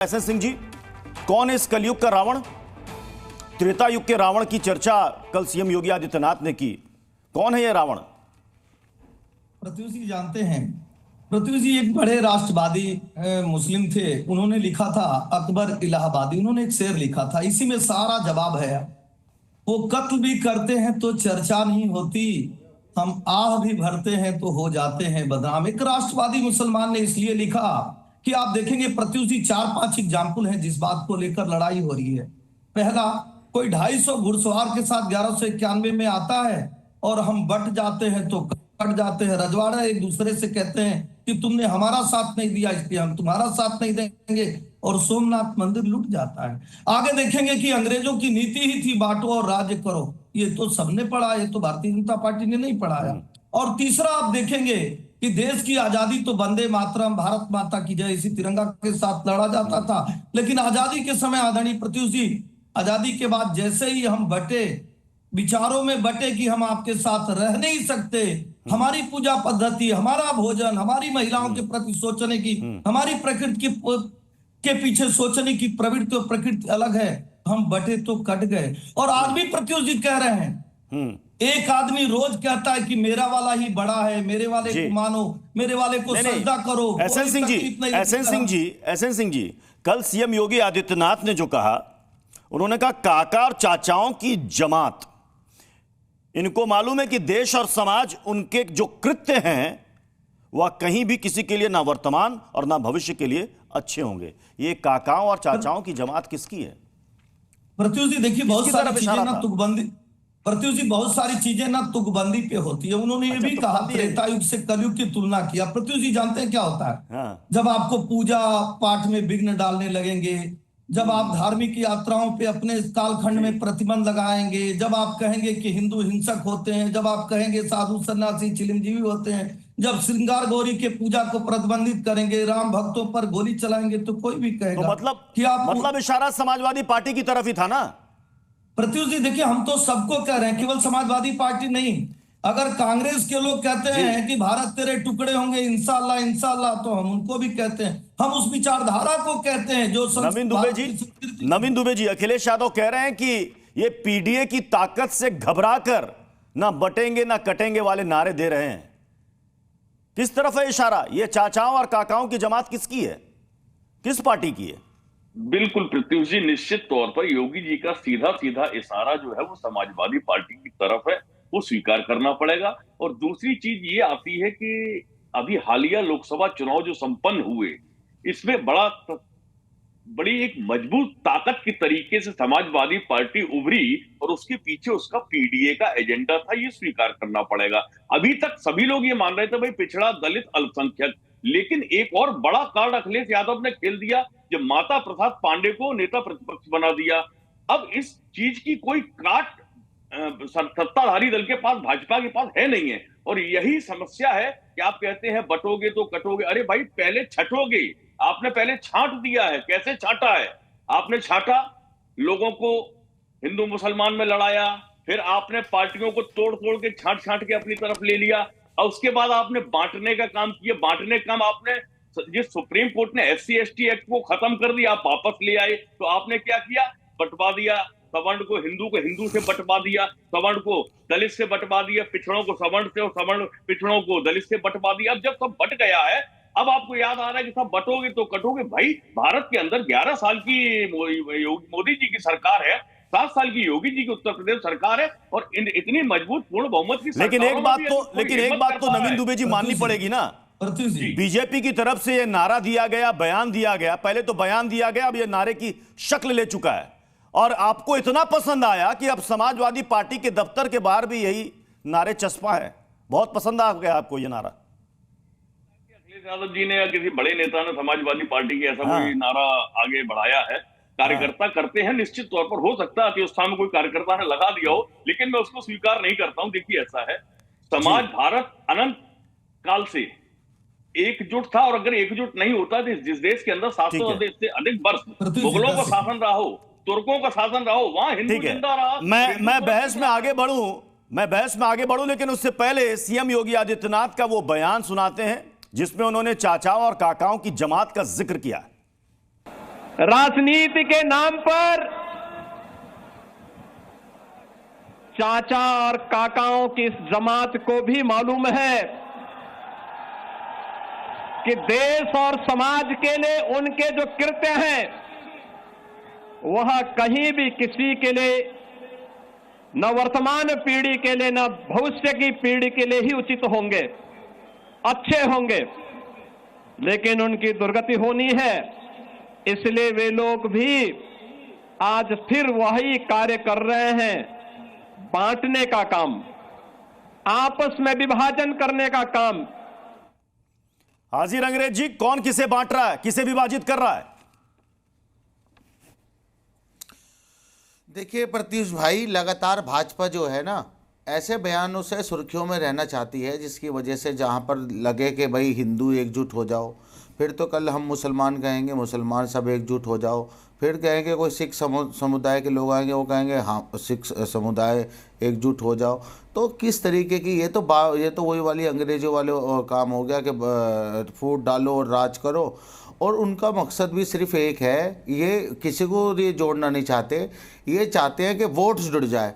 SN Singh ji, कौन है इस कलयुग का रावण? त्रेता युग के रावण की चर्चा कल सीएम योगी आदित्यनाथ ने की। कौन है यह रावण? प्रत्युष जी जानते हैं, प्रत्युष जी एक बड़े राष्ट्रवादी मुस्लिम थे। उन्होंने लिखा था, अकबर इलाहाबादी, उन्होंने एक शेर लिखा था, इसी में सारा जवाब है। वो कत्ल भी करते हैं तो चर्चा नहीं होती, हम आह भी भरते हैं तो हो जाते हैं बदनाम। एक राष्ट्रवादी मुसलमान ने इसलिए लिखा कि आप देखेंगे प्रत्युष जी 4-5 एग्जाम्पल हैं जिस बात को लेकर लड़ाई हो रही है। पहला, कोई 250 घुड़सवार के साथ 1191 में आता है और हम बट जाते हैं तो कट जाते हैं। रजवाड़ा एक दूसरे से कहते हैं कि तुमने हमारा साथ नहीं दिया इसलिए हम तुम्हारा साथ नहीं देंगे, और सोमनाथ मंदिर लूट जाता है। आगे देखेंगे कि अंग्रेजों की नीति ही थी बांटो और राज्य करो, ये तो सबने पढ़ा, ये तो भारतीय जनता पार्टी ने नहीं पढ़ाया। और तीसरा आप देखेंगे कि देश की आजादी तो वंदे मातरम, भारत माता की जय, इसी तिरंगा के साथ लड़ा जाता था। लेकिन आजादी के समय आदरणीय प्रत्युष जी, आजादी के बाद जैसे ही हम बटे, विचारों में बटे कि हम आपके साथ रह नहीं सकते, हमारी पूजा पद्धति, हमारा भोजन, हमारी महिलाओं के प्रति सोचने की, हमारी प्रकृति के पीछे सोचने की प्रवृत्ति और प्रकृति अलग है, हम बटे तो कट गए। और आज भी प्रत्युष जी कह रहे हैं, एक आदमी रोज कहता है कि मेरा वाला ही बड़ा है, मेरे वाले को मानो, मेरे वाले को सजदा करो। एसएन सिंह जी, कल सीएम योगी आदित्यनाथ ने जो कहा, उन्होंने कहा काका और चाचाओं की जमात। इनको मालूम है कि देश और समाज उनके जो कृत्य हैं वह कहीं भी किसी के लिए ना वर्तमान और ना भविष्य के लिए अच्छे होंगे। ये काकाओं और चाचाओं की जमात किसकी है? प्रत्युष जी देखिए, बहुत सारी चीजें ना तुकबंदी, प्रत्युष जी बहुत सारी चीजें ना तुकबंदी पे होती है। उन्होंने ये भी कहा, त्रेता युग से कलयुग की तुलना किया। प्रत्युष जी जानते हैं क्या होता है? हाँ। जब आपको पूजा पाठ में विघ्न डालने लगेंगे, जब आप धार्मिक यात्राओं पे अपने कालखंड में प्रतिबंध लगाएंगे, जब आप कहेंगे कि हिंदू हिंसक होते हैं, जब आप कहेंगे साधु सन्यासी चिलिमजीवी होते हैं, जब श्रृंगार गौरी के पूजा को प्रतिबंधित करेंगे, राम भक्तों पर गोली चलाएंगे, तो कोई भी कहेगा। तो मतलब कि आप मतलब इशारा समाजवादी पार्टी की तरफ ही था ना? प्रत्युष जी देखिए, हम तो सबको कह रहे हैं, केवल समाजवादी पार्टी नहीं। अगर कांग्रेस के लोग कहते हैं कि भारत तेरे टुकड़े होंगे इंशाल्लाह इंशाल्लाह, तो हम उनको भी कहते हैं, हम उस विचारधारा को कहते हैं जो नवीन दुबे जी, अखिलेश यादव कह रहे हैं कि ये पीडीए की ताकत से घबराकर ना बटेंगे ना कटेंगे वाले नारे दे रहे हैं। किस तरफ है इशारा? ये चाचाओं और काकाओं की जमात किसकी है, किस पार्टी की है? बिल्कुल प्रत्युष जी, निश्चित तौर पर योगी जी का सीधा सीधा इशारा जो है वो समाजवादी पार्टी की तरफ है, वो स्वीकार करना पड़ेगा। और दूसरी चीज ये आती है कि अभी हालिया लोकसभा चुनाव जो संपन्न हुए, इसमें बड़ी एक मजबूत ताकत की तरीके से समाजवादी पार्टी उभरी और उसके पीछे उसका पीडीए का एजेंडा था, ये स्वीकार करना पड़ेगा। अभी तक सभी लोग ये मान रहे थे भाई पिछड़ा, दलित, अल्पसंख्यक, लेकिन एक और बड़ा कार्ड अखिलेश यादव ने खेल दिया जब माता प्रसाद पांडे को नेता प्रतिपक्ष बना दिया। अब इस चीज की कोई काट सत्ताधारी दल के पास, भाजपा के पास है नहीं है। और यही समस्या है कि आप कहते हैं बटोगे तो कटोगे। अरे भाई पहले छठोगे, आपने पहले छांट दिया है। कैसे छांटा है? आपने छांटा, लोगों को हिंदू मुसलमान में लड़ाया, फिर आपने पार्टियों को तोड़ तोड़ के छांट छांट के अपनी तरफ ले लिया, और उसके बाद आपने बांटने का काम किया। बांटने का काम आपने, जिस सुप्रीम कोर्ट ने SC/ST एक्ट को खत्म कर दिया, आप वापस ले आए, तो आपने क्या किया? बंटवा दिया। सवर्ण को हिंदू से बंटवा दिया, सवर्ण को दलित से बंटवा दिया, पिछड़ों को सवर्ण से और सवर्ण पिछड़ों को दलित से बंटवा दिया। अब जब सब बंट गया है, अब आपको याद आ रहा है कि सब बटोगे तो कटोगे। भाई भारत के अंदर 11 साल की मोदी जी की सरकार है, 7 साल की योगी जी की उत्तर प्रदेश सरकार है, और इतनी मजबूत पूर्ण बहुमत की। लेकिन एक बात तो नवीन दुबे जी माननी पड़ेगी ना, बीजेपी की तरफ से यह नारा दिया गया, बयान दिया गया, पहले तो बयान दिया गया, अब यह नारे की शक्ल ले चुका है, और आपको इतना पसंद आया कि अब समाजवादी पार्टी के दफ्तर के बाहर भी यही नारे चस्पा है। बहुत पसंद आ गया आपको यह नारा? अखिलेश यादव जी ने या किसी बड़े नेता ने समाजवादी पार्टी के ऐसा कोई नारा आगे बढ़ाया है? कार्यकर्ता करते हैं, निश्चित तौर पर हो सकता है अति में कोई कार्यकर्ता ने लगा दिया हो, लेकिन मैं उसको स्वीकार नहीं करता हूं। देखिए ऐसा है, समाज, भारत अनंत काल से एकजुट था, और अगर एकजुट नहीं होता तो जिस देश के अंदर 700 से अधिक वर्ष मुगलों का शासन रहा हो, तुर्कों का शासन रहा हो, वहां हिंदू जिंदा रहा। मैं बहस में आगे बढ़ूं, लेकिन उससे पहले सीएम योगी आदित्यनाथ का वो बयान सुनाते हैं जिसमें उन्होंने चाचाओं और काकाओं की जमात का जिक्र किया। राजनीति के नाम पर चाचा और काकाओं की इस जमात को भी मालूम है कि देश और समाज के लिए उनके जो कृत्य हैं वह कहीं भी किसी के लिए, न वर्तमान पीढ़ी के लिए न भविष्य की पीढ़ी के लिए ही उचित होंगे, अच्छे होंगे, लेकिन उनकी दुर्गति होनी है। इसलिए वे लोग भी आज फिर वही कार्य कर रहे हैं, बांटने का काम, आपस में विभाजन करने का काम। हाजिर अंग्रेज जी, कौन किसे बांट रहा है, किसे विभाजित कर रहा है? देखिए प्रत्युष भाई, लगातार भाजपा जो है ना ऐसे बयानों से सुर्खियों में रहना चाहती है, जिसकी वजह से जहां पर लगे कि भाई हिंदू एकजुट हो जाओ, फिर तो कल हम मुसलमान कहेंगे मुसलमान सब एकजुट हो जाओ, फिर कहेंगे कोई सिख समुदाय के लोग आएंगे वो कहेंगे हाँ सिख समुदाय एकजुट हो जाओ। तो किस तरीके की ये तो वही वाली अंग्रेजों वाले काम हो गया कि फूट डालो और राज करो। और उनका मकसद भी सिर्फ एक है, ये किसी को ये जोड़ना नहीं चाहते, ये चाहते हैं कि वोट्स जुड़ जाए।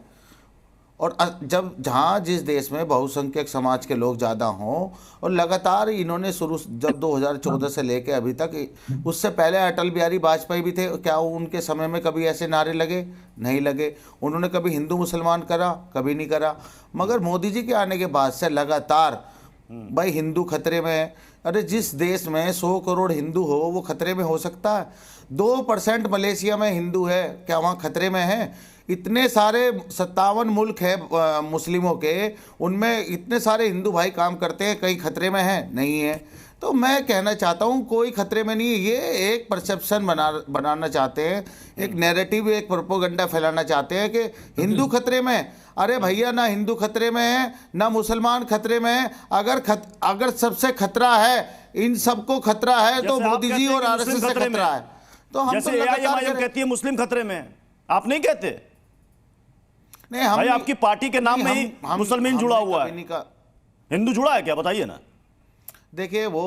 और जब जहाँ जिस देश में बहुसंख्यक समाज के लोग ज़्यादा हों, और लगातार इन्होंने जब 2014 से लेके अभी तक, उससे पहले अटल बिहारी वाजपेयी भी थे, क्या उनके समय में कभी ऐसे नारे लगे? नहीं लगे। उन्होंने कभी हिंदू मुसलमान करा? कभी नहीं करा। मगर मोदी जी के आने के बाद से लगातार भाई हिंदू खतरे में है। अरे जिस देश में 100 करोड़ हिंदू हो वो खतरे में हो सकता है? 2% मलेशिया में हिंदू है, क्या वहाँ खतरे में है? इतने सारे 57 मुल्क है मुस्लिमों के, उनमें इतने सारे हिंदू भाई काम करते हैं, कहीं खतरे में है? नहीं है। तो मैं कहना चाहता हूँ कोई खतरे में नहीं है। ये एक परसेप्शन बनाना चाहते हैं, एक नैरेटिव, एक प्रोपोगंडा फैलाना चाहते हैं कि हिंदू खतरे में है। अरे भैया, ना हिंदू खतरे में है ना मुसलमान खतरे में है। अगर सबसे खतरा है, इन सबको खतरा है, तो मोदी जी और आरएसएस से खतरा है। तो हम जैसे AIMIM कहती है मुस्लिम खतरे में है, आप नहीं कहते? नहीं, भाई आपकी पार्टी के नाम में ही मुसलमान जुड़ा हुआ है, हिंदू जुड़ा है क्या? बताइए ना। देखिए वो,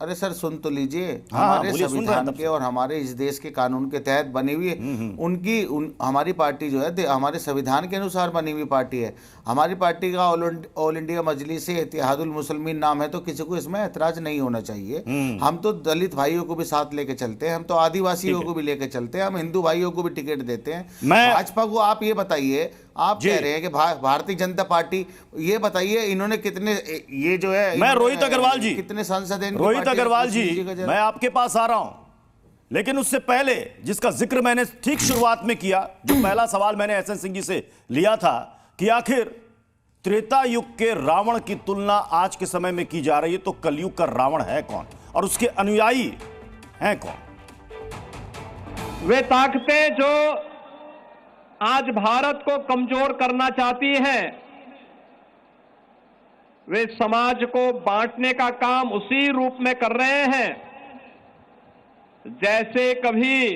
अरे सर सुन तो लीजिए, हमारे संविधान के और हमारे इस देश के कानून के तहत बनी हुई हमारी पार्टी जो है हमारे संविधान के अनुसार बनी हुई पार्टी है। हमारी पार्टी का ऑल इंडिया मजलिस इत्तेहादुल मुस्लिमीन नाम है, तो किसी को इसमें ऐतराज नहीं होना चाहिए। हम तो दलित भाइयों को भी साथ लेके चलते हैं, हम तो आदिवासियों को भी लेके चलते हैं, हम हिंदू भाइयों को भी टिकट देते हैं। भाजपा को आप ये बताइए, आप कह रहे हैं कि भारतीय जनता पार्टी, ये बताइए इन्होंने कितने, ये जो है, मैं रोहित अग्रवाल जी, कितने सांसद हैं? रोहित अग्रवाल जी, मैं आपके पास आ रहा हूं, लेकिन उससे पहले जिसका जिक्र मैंने ठीक शुरुआत में किया, जो पहला सवाल मैंने एसएन सिंह जी से लिया था कि आखिर त्रेता युग के रावण की तुलना आज के समय में की जा रही है, तो कलयुग का रावण है कौन और उसके अनुयायी हैं कौन? वे ताकतें जो आज भारत को कमजोर करना चाहती हैं, वे समाज को बांटने का काम उसी रूप में कर रहे हैं जैसे कभी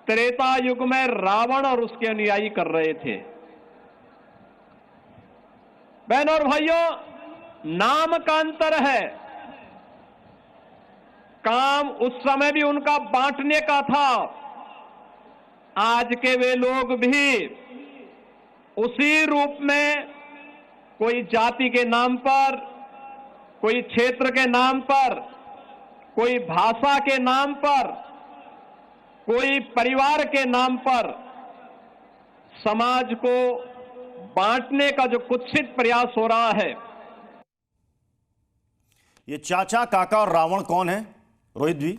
त्रेता युग में रावण और उसके अनुयायी कर रहे थे। बहनों और भाइयों, नाम का अंतर है, काम उस समय भी उनका बांटने का था। आज के वे लोग भी उसी रूप में, कोई जाति के नाम पर, कोई क्षेत्र के नाम पर, कोई भाषा के नाम पर, कोई परिवार के नाम पर समाज को बांटने का जो कुत्सित प्रयास हो रहा है। ये चाचा, काका और रावण कौन है रोहित जी?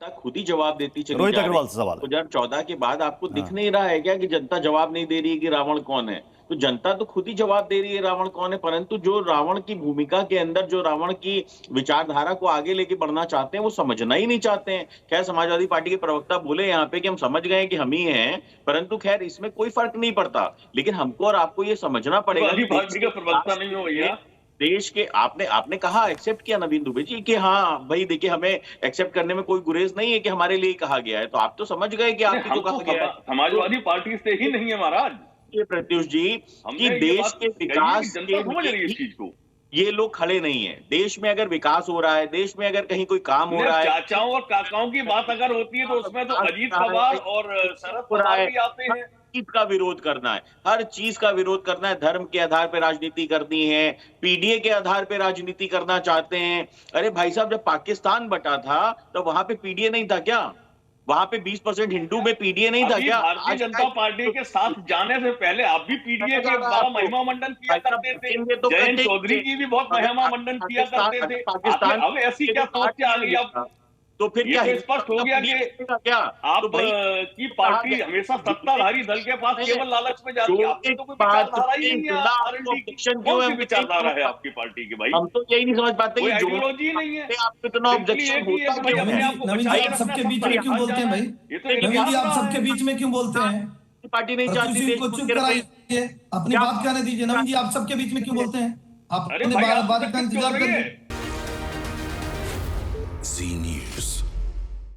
खुद ही जवाब देती चली रोहित जा रही अग्रवाल से सवाल। 2014 के बाद आपको दिख नहीं रहा है क्या कि जनता जवाब नहीं दे रही है कि रावण कौन है? तो जनता तो खुद ही जवाब दे रही है रावण कौन है, परंतु जो रावण की भूमिका के अंदर, जो रावण की विचारधारा को आगे लेके बढ़ना चाहते हैं, वो समझना ही नहीं चाहते हैं। खैर, समाजवादी पार्टी के प्रवक्ता बोले यहाँ पे कि हम समझ गए कि हम ही हैं, परंतु खैर इसमें कोई फर्क नहीं पड़ता। लेकिन हमको और आपको ये समझना पड़ेगा, पार्टी का प्रवक्ता नहीं हो भैया, देश के आपने कहा, एक्सेप्ट किया नवीन दुबे जी कि हाँ भाई देखिए, हमें एक्सेप्ट करने में कोई गुरेज नहीं है कि हमारे लिए कहा गया है, तो आप तो समझ गए कि आपकी जो कहा गया है समाजवादी पार्टी से ही नहीं है महाराज। प्रत्युष जी कि देश के विकास जनता समझ रही है इस चीज को। ये लोग खड़े नहीं है। देश में अगर विकास हो रहा है, देश में अगर कहीं कोई काम हो रहा है, चाचाओं और काकाओं की बात अगर होती है तो उसमें तो अजीत पवार और शरद पवार भी आते हैं। चीज का विरोध करना है, हर चीज का विरोध करना है, धर्म के आधार पर राजनीति करनी है, पीडीए के आधार पर राजनीति करना चाहते हैं। अरे भाई साहब, जब पाकिस्तान बटा था तो वहां पे पीडीए नहीं था क्या? वहां पे 20% हिंदू में पीडीए नहीं था क्या? भारतीय जनता पार्टी के साथ जाने से पहले आप भी पीडीए के बड़ा महिमा मंडन किया करते थे। जयंत चौधरी जी भी बहुत महिमा मंडन किया करते थे। पाकिस्तान अब ऐसी क्या सोच आ गई अब? तो फिर क्या स्पष्ट हो गया कि क्या आप की पार्टी हमेशा सत्ताधारी दल के पास केवल लालच में जाती है। आपकी तो कोई विचारधारा ही नहीं है। कौन सी विचारधारा है आपकी पार्टी की भाई? हम तो यही नहीं समझ पाते कि आइडियोलॉजी नहीं है। आप इतना ऑब्जेक्शन होता क्यों है? नवीन जी, आप सबके बीच में क्यों बोलते हैं भाई? नवीन जी, आप सबके बीच में क्यों बोलते हैं? पार्टी नहीं पृथ्वी चाहती सिंह को चुप कराइए, अपनी बात कहने दीजिए। नवीन जी, आप सबके बीच में क्यों बोलते हैं? आप अपने बारी का इंतजार करिए। जी न्यूज़।